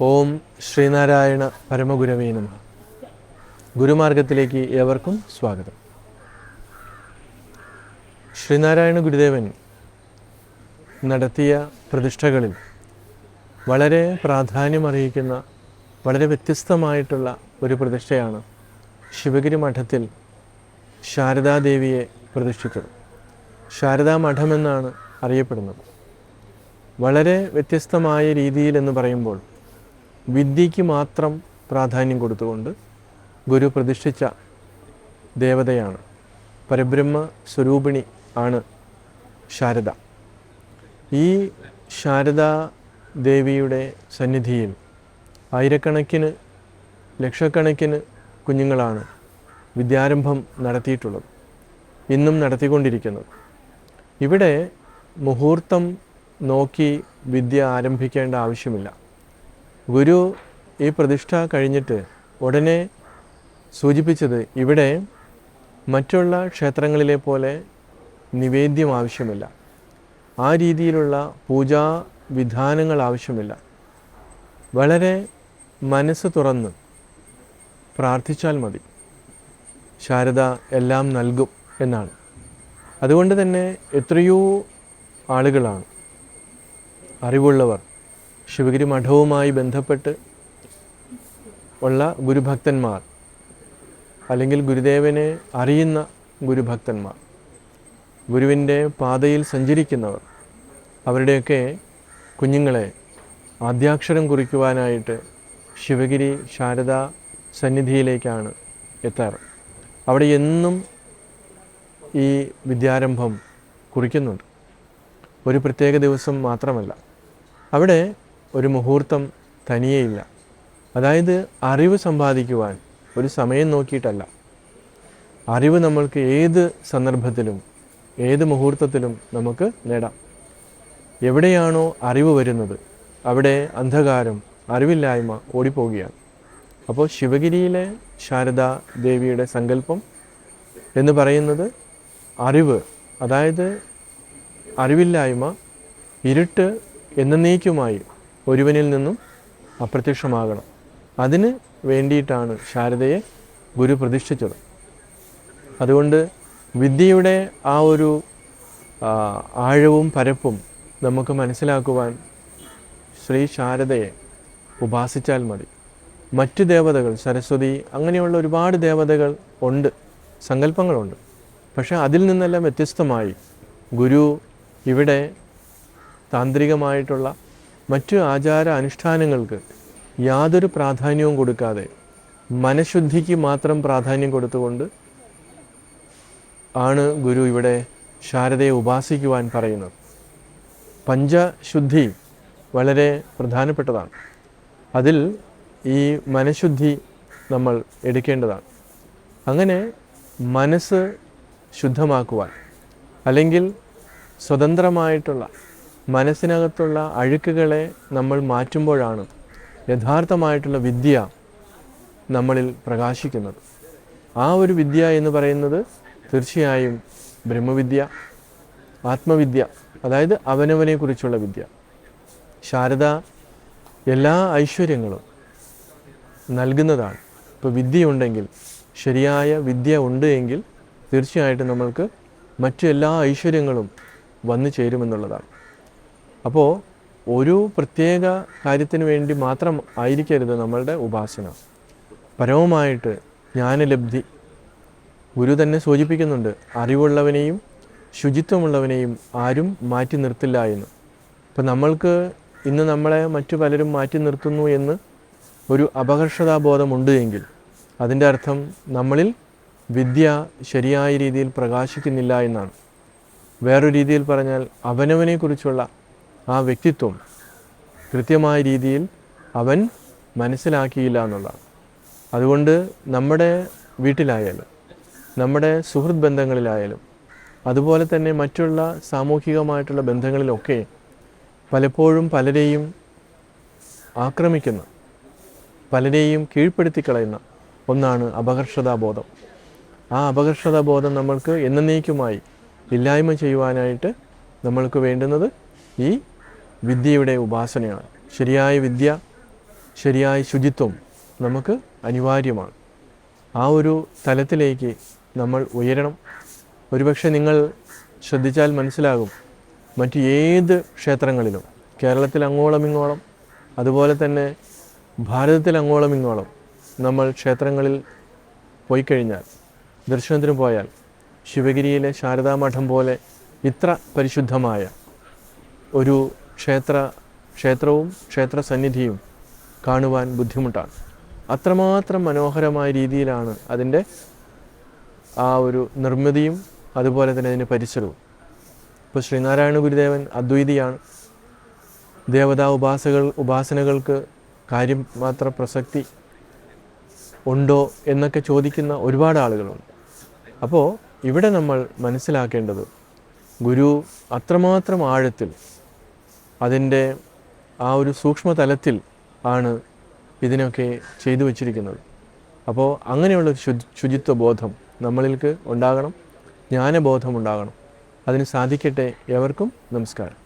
ഓം ശ്രീനാരായണ പരമഗുരവേ നമഃ. ഗുരുമാർഗത്തിലേക്ക് ഏവർക്കും സ്വാഗതം. ശ്രീനാരായണ ഗുരുദേവൻ നടത്തിയ പ്രതിഷ്ഠകളിൽ വളരെ പ്രാധാന്യമർഹിക്കുന്ന വളരെ വ്യത്യസ്തമായിട്ടുള്ള ഒരു പ്രതിഷ്ഠയാണ് ശിവഗിരി മഠത്തിൽ ശാരദാദേവിയെ പ്രതിഷ്ഠിച്ചത്. ശാരദാ മഠമെന്നാണ് അറിയപ്പെടുന്നത്. വളരെ വ്യത്യസ്തമായ രീതിയിൽ എന്ന് പറയുമ്പോൾ വിദ്യയ്ക്ക് മാത്രം പ്രാധാന്യം കൊടുത്തുകൊണ്ട് ഗുരു പ്രതിഷ്ഠിച്ച ദേവതയാണ്. പരബ്രഹ്മ സ്വരൂപിണി ആണ് ശാരദ. ഈ ശാരദാ ദേവിയുടെ സന്നിധിയിൽ ആയിരക്കണക്കിന് ലക്ഷക്കണക്കിന് കുഞ്ഞുങ്ങളാണ് വിദ്യാരംഭം നടത്തിയിട്ടുള്ളത്, ഇന്നും നടത്തിക്കൊണ്ടിരിക്കുന്നത്. ഇവിടെ മുഹൂർത്തം നോക്കി വിദ്യ ആരംഭിക്കേണ്ട ആവശ്യമില്ല. ഗുരു ഈ പ്രതിഷ്ഠ കഴിഞ്ഞിട്ട് ഉടനെ സൂചിപ്പിച്ചത് ഇവിടെ മറ്റുള്ള ക്ഷേത്രങ്ങളിലെ പോലെ നിവേദ്യം ആവശ്യമില്ല, ആ രീതിയിലുള്ള പൂജാ വിധാനങ്ങൾ ആവശ്യമില്ല. വളരെ മനസ്സ് തുറന്ന് പ്രാർത്ഥിച്ചാൽ മതി, ശാരദ എല്ലാം നൽകും എന്നാണ്. അതുകൊണ്ട് തന്നെ എത്രയോ ആളുകളാണ്, അറിവുള്ളവർ, ശിവഗിരി മഠവുമായി ബന്ധപ്പെട്ട് ഉള്ള ഗുരുഭക്തന്മാർ, അല്ലെങ്കിൽ ഗുരുദേവനെ അറിയുന്ന ഗുരുഭക്തന്മാർ, ഗുരുവിൻ്റെ പാതയിൽ സഞ്ചരിക്കുന്നവർ, അവരുടെയൊക്കെ കുഞ്ഞുങ്ങളെ ആദ്യാക്ഷരം കുറിക്കുവാനായിട്ട് ശിവഗിരി ശാരദാ സന്നിധിയിലേക്കാണ് എത്താറ്. അവിടെ എന്നും ഈ വിദ്യാരംഭം കുറിക്കുന്നുണ്ട്. ഒരു പ്രത്യേക ദിവസം മാത്രമല്ല, അവിടെ ഒരു മുഹൂർത്തം തനിയെയില്ല. അതായത് അറിവ് സമ്പാദിക്കുവാൻ ഒരു സമയം നോക്കിയിട്ടല്ല. അറിവ് നമ്മൾക്ക് ഏത് സന്ദർഭത്തിലും ഏത് മുഹൂർത്തത്തിലും നമുക്ക് നേടാം. എവിടെയാണോ അറിവ് വരുന്നത് അവിടെ അന്ധകാരം, അറിവില്ലായ്മ ഓടിപ്പോവുകയാണ്. അപ്പോൾ ശിവഗിരിയിലെ ശാരദാ ദേവിയുടെ സങ്കല്പം എന്ന് പറയുന്നത് അറിവ്, അതായത് അറിവില്ലായ്മ, ഇരുട്ട് എന്നേക്കുമായി ഒരുവനിൽ നിന്നും അപ്രത്യക്ഷമാകണം. അതിന് വേണ്ടിയിട്ടാണ് ശാരദയെ ഗുരു പ്രതിഷ്ഠിച്ചത്. അതുകൊണ്ട് വിദ്യയുടെ ആ ഒരു ആഴവും പരപ്പും നമുക്ക് മനസ്സിലാക്കുവാൻ ശ്രീ ശാരദയെ ഉപാസിച്ചാൽ മതി. മറ്റു ദേവതകൾ, സരസ്വതി, അങ്ങനെയുള്ള ഒരുപാട് ദേവതകൾ ഉണ്ട്, സങ്കല്പങ്ങളുണ്ട്. പക്ഷേ അതിൽ നിന്നെല്ലാം വ്യത്യസ്തമായി ഗുരു ഇവിടെ താന്ത്രികമായിട്ടുള്ള മറ്റു ആചാര അനുഷ്ഠാനങ്ങൾക്ക് യാതൊരു പ്രാധാന്യവും കൊടുക്കാതെ മനഃശുദ്ധിക്ക് മാത്രം പ്രാധാന്യം കൊടുത്തുകൊണ്ട് ആണ് ഗുരു ഇവിടെ ശാരദയെ ഉപാസിക്കുവാൻ പറയുന്നത്. പഞ്ചശുദ്ധി വളരെ പ്രധാനപ്പെട്ടതാണ്. അതിൽ ഈ മനഃശുദ്ധി നമ്മൾ എടുക്കേണ്ടതാണ്. അങ്ങനെ മനസ്സ് ശുദ്ധമാക്കുവാൻ, അല്ലെങ്കിൽ സ്വതന്ത്രമായിട്ടുള്ള മനസ്സിനകത്തുള്ള അഴുക്കുകളെ നമ്മൾ മാറ്റുമ്പോഴാണ് യഥാർത്ഥമായിട്ടുള്ള വിദ്യ നമ്മളിൽ പ്രകാശിക്കുന്നത്. ആ ഒരു വിദ്യ എന്ന് പറയുന്നത് തീർച്ചയായും ബ്രഹ്മവിദ്യ, ആത്മവിദ്യ, അതായത് അവനവനെക്കുറിച്ചുള്ള വിദ്യ. ശാരദ എല്ലാ ഐശ്വര്യങ്ങളും നൽകുന്നതാണ്. ഇപ്പോൾ വിദ്യയുണ്ടെങ്കിൽ, ശരിയായ വിദ്യ ഉണ്ട് എങ്കിൽ തീർച്ചയായിട്ടും നമ്മൾക്ക് മറ്റു എല്ലാ ഐശ്വര്യങ്ങളും വന്നു ചേരുമെന്നുള്ളതാണ്. അപ്പോൾ ഒരു പ്രത്യേക കാര്യത്തിന് വേണ്ടി മാത്രം ആയിരിക്കരുത് നമ്മളുടെ ഉപാസന. പരമമായിട്ട് ജ്ഞാനലബ്ധി ഗുരു തന്നെ സൂചിപ്പിക്കുന്നുണ്ട്. അറിവുള്ളവനെയും ശുചിത്വമുള്ളവനെയും ആരും മാറ്റി നിർത്തില്ല എന്ന്. ഇപ്പം നമ്മൾക്ക് ഇന്ന് നമ്മളെ മറ്റു പലരും മാറ്റി നിർത്തുന്നു എന്ന് ഒരു അപകർഷതാബോധമുണ്ട് എങ്കിൽ അതിൻ്റെ അർത്ഥം നമ്മളിൽ വിദ്യ ശരിയായ രീതിയിൽ പ്രകാശിക്കുന്നില്ല എന്നാണ്. വേറൊരു രീതിയിൽ പറഞ്ഞാൽ അവനവനെക്കുറിച്ചുള്ള ആ വ്യക്തിത്വം കൃത്യമായ രീതിയിൽ അവൻ മനസ്സിലാക്കിയില്ല എന്നുള്ളതാണ്. അതുകൊണ്ട് നമ്മുടെ വീട്ടിലായാലും നമ്മുടെ സുഹൃത്ത് ബന്ധങ്ങളിലായാലും അതുപോലെ തന്നെ മറ്റുള്ള സാമൂഹികമായിട്ടുള്ള ബന്ധങ്ങളിലൊക്കെ പലപ്പോഴും പലരെയും ആക്രമിക്കുന്ന, പലരെയും കീഴ്പ്പെടുത്തിക്കളയുന്ന ഒന്നാണ് അപകർഷതാബോധം. ആ അപകർഷതാബോധം നമ്മൾക്ക് എന്നേക്കുമായി ഇല്ലായ്മ ചെയ്യുവാനായിട്ട് നമ്മൾക്ക് വേണ്ടുന്നത് ഈ വിദ്യയുടെ ഉപാസനയാണ്. ശരിയായ വിദ്യ ശരിയായ ശുചിത്വം നമുക്ക് അനിവാര്യമാണ്. ആ ഒരു തലത്തിലേക്ക് നമ്മൾ ഉയരണം. ഒരുപക്ഷെ നിങ്ങൾ ശ്രദ്ധിച്ചാൽ മനസ്സിലാകും, മറ്റു ഏത് ക്ഷേത്രങ്ങളിലും കേരളത്തിൽ അങ്ങോളം ഇങ്ങോളം, അതുപോലെ തന്നെ ഭാരതത്തിൽ അങ്ങോളം ഇങ്ങോളം നമ്മൾ ക്ഷേത്രങ്ങളിൽ പോയി കഴിഞ്ഞാൽ, ദർശനത്തിന് പോയാൽ, ശിവഗിരിയിലെ ശാരദാമഠം പോലെ ഇത്ര പരിശുദ്ധമായ ഒരു ക്ഷേത്രവും ക്ഷേത്ര സന്നിധിയും കാണുവാൻ ബുദ്ധിമുട്ടാണ്. അത്രമാത്രം മനോഹരമായ രീതിയിലാണ് അതിൻ്റെ ആ ഒരു നിർമ്മിതിയും അതുപോലെ തന്നെ അതിൻ്റെ പരിസരവും. ഇപ്പോൾ ശ്രീനാരായണ ഗുരുദേവൻ അദ്വൈതിയാണ്. ദേവതാ ഉപാസനകൾക്ക് കാര്യം മാത്ര പ്രസക്തി ഉണ്ടോ എന്നൊക്കെ ചോദിക്കുന്ന ഒരുപാട് ആളുകളുണ്ട്. അപ്പോൾ ഇവിടെ നമ്മൾ മനസ്സിലാക്കേണ്ടത്, ഗുരു അത്രമാത്രം ആഴത്തിൽ അതിൻ്റെ ആ ഒരു സൂക്ഷ്മതലത്തിൽ ആണ് ഇതിനൊക്കെ ചെയ്തു വച്ചിരിക്കുന്നത്. അപ്പോൾ അങ്ങനെയുള്ളൊരു ശുചിത്വ ബോധം നമ്മളിലേക്ക് ഉണ്ടാകണം, ജ്ഞാനബോധം ഉണ്ടാകണം. അതിന് സാധിക്കട്ടെ. ഏവർക്കും നമസ്കാരം.